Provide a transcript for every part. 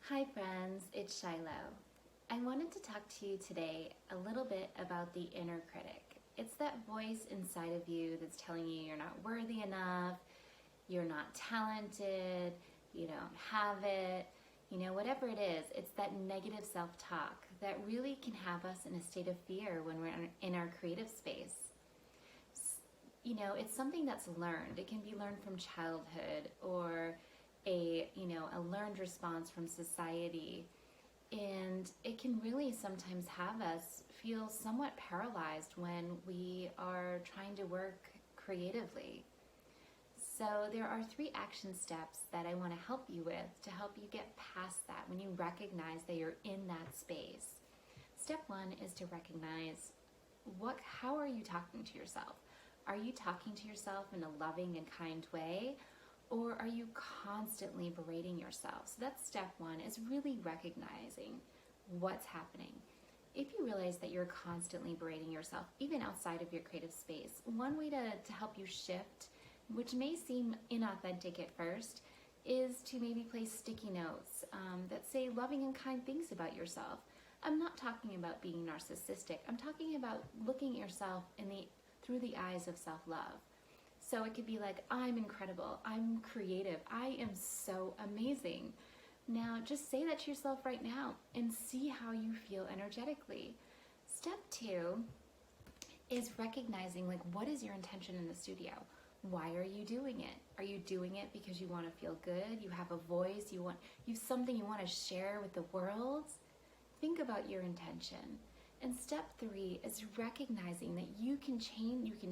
Hi friends, it's Shilo. I wanted to talk to you today a little bit about the inner critic. It's that voice inside of you that's telling you you're not worthy enough, you're not talented, you don't have it, whatever it is. It's that negative self-talk that really can have us in a state of fear when we're in our creative space. It's something that's learned. It can be learned from childhood or a learned response from society, and it can really sometimes have us feel somewhat paralyzed when we are trying to work creatively. So there are 3 action steps that I want to help you with to help you get past that when you recognize that you're in that space. Step 1 is to recognize how are you talking to yourself? Are you talking to yourself in a loving and kind way? Or are you constantly berating yourself? So that's step 1, is really recognizing what's happening. If you realize that you're constantly berating yourself, even outside of your creative space, one way to help you shift, which may seem inauthentic at first, is to maybe place sticky notes that say loving and kind things about yourself. I'm not talking about being narcissistic. I'm talking about looking at yourself through the eyes of self-love. So it could be like, I'm incredible, I'm creative, I am so amazing. Now just say that to yourself right now and see how you feel energetically. Step 2 is recognizing, like, what is your intention in the studio? Why are you doing it? Are you doing it because you want to feel good? You have a voice, you have something you want to share with the world? Think about your intention. And step 3 is recognizing that you can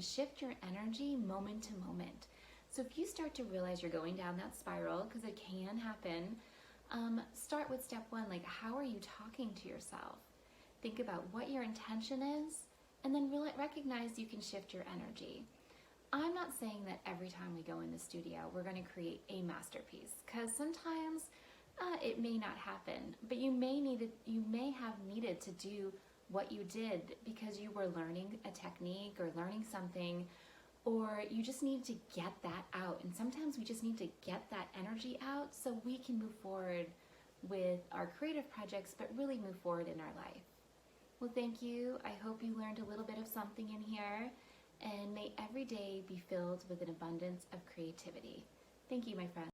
shift your energy moment to moment. So if you start to realize you're going down that spiral, because it can happen, start with step 1, like, how are you talking to yourself? Think about what your intention is, and then recognize you can shift your energy. I'm not saying that every time we go in the studio, we're going to create a masterpiece, because sometimes it may not happen, but you may have needed to do what you did because you were learning a technique or learning something, or you just need to get that out. And sometimes we just need to get that energy out so we can move forward with our creative projects, but really move forward in our life. Well, thank you. I hope you learned a little bit of something in here, and may every day be filled with an abundance of creativity. Thank you, my friends.